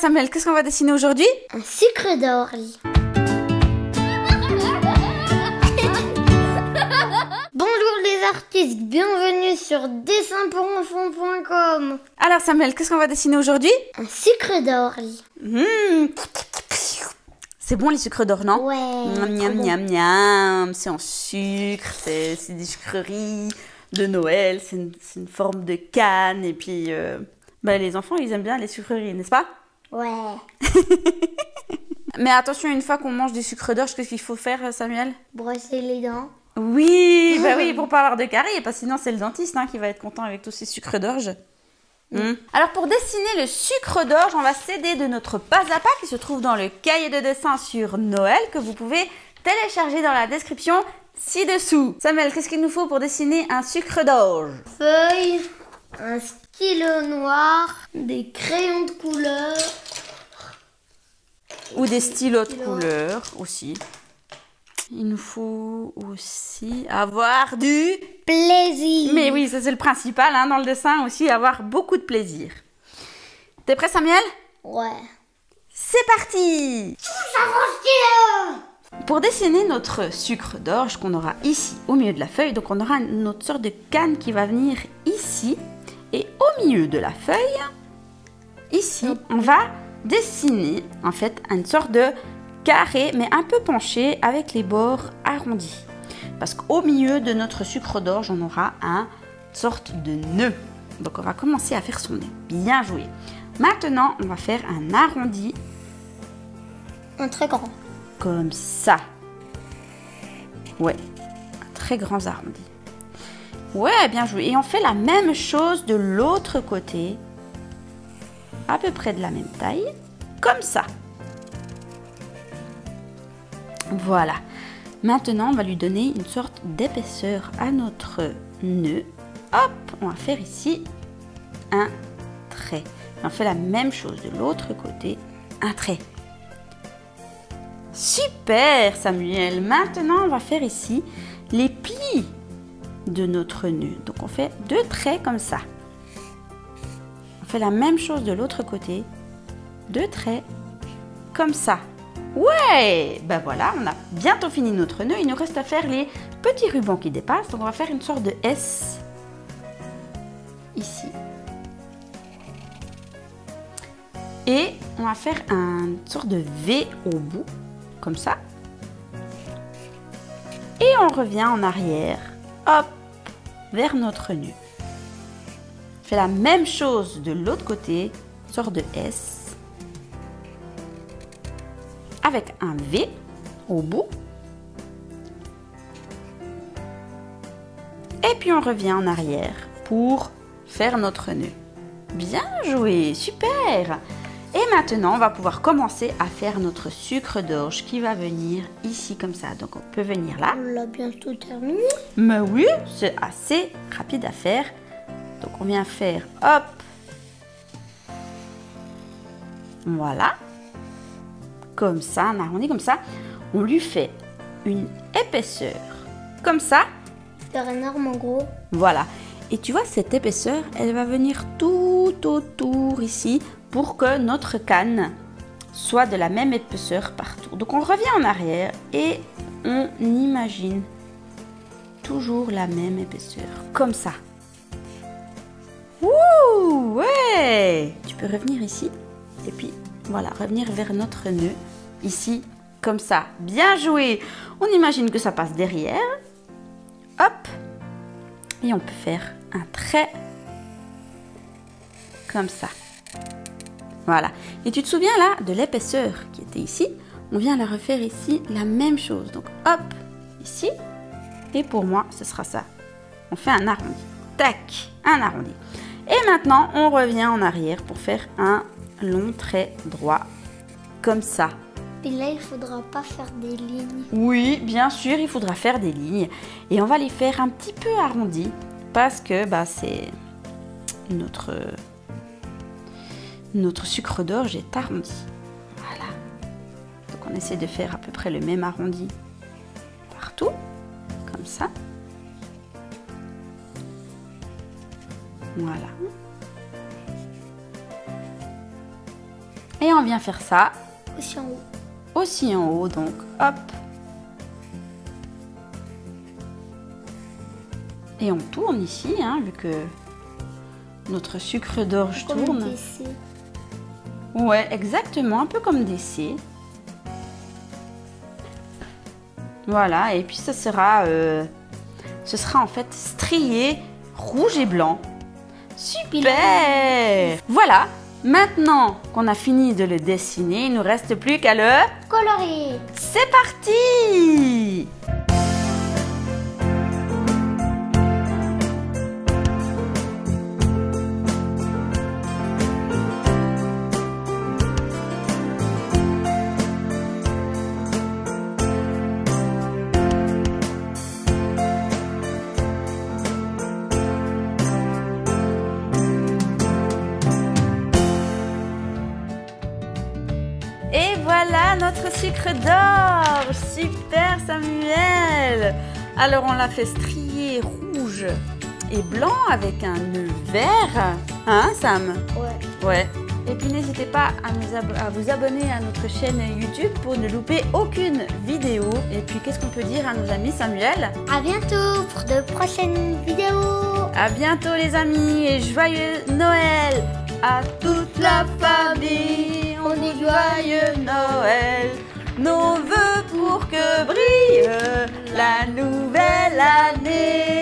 Samuel, qu'est-ce qu'on va dessiner aujourd'hui? Un sucre d'orge. Bonjour les artistes, bienvenue sur dessinpourenfants.com. Alors Samuel, qu'est-ce qu'on va dessiner aujourd'hui? Un sucre d'orge. C'est bon les sucres d'or, non? Ouais. Miam, miam, miam. C'est en sucre, c'est des sucreries de Noël, c'est une forme de canne. Et puis, les enfants, ils aiment bien les sucreries, n'est-ce pas? Ouais. Mais attention, une fois qu'on mange du sucre d'orge, qu'est-ce qu'il faut faire, Samuel? Brosser les dents. Oui, oui, pour pas avoir de caries, parce que sinon c'est le dentiste qui va être content avec tous ces sucres d'orge. Alors pour dessiner le sucre d'orge, on va s'aider de notre pas à pas qui se trouve dans le cahier de dessin sur Noël que vous pouvez télécharger dans la description ci-dessous. Samuel, qu'est-ce qu'il nous faut pour dessiner un sucre d'orge? Feuille, un stylo noir, des crayons de couleur. Ou des stylos de couleur aussi. Il nous faut aussi avoir du plaisir. Mais oui, ça c'est le principal dans le dessin aussi, avoir beaucoup de plaisir. T'es prêt Samuel? Ouais. C'est parti! Pour dessiner notre sucre d'orge qu'on aura ici au milieu de la feuille, donc on aura notre sorte de canne qui va venir ici et au milieu de la feuille, ici, on va dessiner en fait une sorte de carré mais un peu penché avec les bords arrondis. Parce qu'au milieu de notre sucre d'orge, on aura une sorte de nœud. Donc on va commencer à faire son nœud. Bien joué. Maintenant, on va faire un arrondi. Un très grand. Comme ça. Ouais, un très grand arrondi. Ouais, bien joué. Et on fait la même chose de l'autre côté. À peu près de la même taille. Comme ça. Voilà. Maintenant, on va lui donner une sorte d'épaisseur à notre nœud. Hop, on va faire ici un trait. On fait la même chose de l'autre côté, un trait. Super, Samuel. Maintenant, on va faire ici les plis de notre nœud. Donc, on fait 2 traits comme ça. On fait la même chose de l'autre côté, 2 traits comme ça. Ouais, ben voilà, on a bientôt fini notre nœud. Il nous reste à faire les petits rubans qui dépassent. Donc on va faire une sorte de S ici. Et on va faire une sorte de V au bout, comme ça. Et on revient en arrière, hop, vers notre nœud. On fait la même chose de l'autre côté, sorte de S. Avec un V au bout. Et puis on revient en arrière pour faire notre nœud. Bien joué, super! Et maintenant, on va pouvoir commencer à faire notre sucre d'orge qui va venir ici comme ça. Donc on peut venir là. On l'a bientôt terminé. Mais oui, c'est assez rapide à faire. Donc on vient faire, hop. Voilà. Comme ça, un arrondi comme ça, on lui fait une épaisseur comme ça. C'est énorme en gros. Voilà. Et tu vois, cette épaisseur, elle va venir tout autour ici pour que notre canne soit de la même épaisseur partout. Donc on revient en arrière et on imagine toujours la même épaisseur, comme ça. Ouh, ouais! Tu peux revenir ici et puis voilà, revenir vers notre nœud, ici, comme ça. Bien joué! On imagine que ça passe derrière. Hop! Et on peut faire un trait comme ça. Voilà. Et tu te souviens là de l'épaisseur qui était ici? On vient la refaire ici, la même chose. Donc hop, ici. Et pour moi, ce sera ça. On fait un arrondi. Tac, un arrondi. Et maintenant, on revient en arrière pour faire un long trait droit, comme ça. Et là, il ne faudra pas faire des lignes. Oui, bien sûr, il faudra faire des lignes. Et on va les faire un petit peu arrondies, parce que c'est notre sucre d'orge est arrondi. Voilà. Donc on essaie de faire à peu près le même arrondi partout, comme ça. Voilà. Et on vient faire ça Aussi en haut. aussi en haut, donc hop. Et on tourne ici, hein, vu que notre sucre d'orge Comme tourne. des C. Ouais, exactement, un peu comme des C. Voilà, et puis ce sera en fait strié rouge et blanc. Super! Voilà, maintenant qu'on a fini de le dessiner, il ne nous reste plus qu'à le... Coloré. C'est parti! Et voilà notre sucre d'orge. Super Samuel. Alors on l'a fait strier rouge et blanc avec un nœud vert. Hein Sam? Ouais. Ouais. Et puis n'hésitez pas à vous abonner à notre chaîne YouTube pour ne louper aucune vidéo. Et puis qu'est-ce qu'on peut dire à nos amis Samuel? À bientôt pour de prochaines vidéos. À bientôt les amis et joyeux Noël à toute la famille. On dit joyeux Noël. Nos vœux pour que brille la nouvelle année.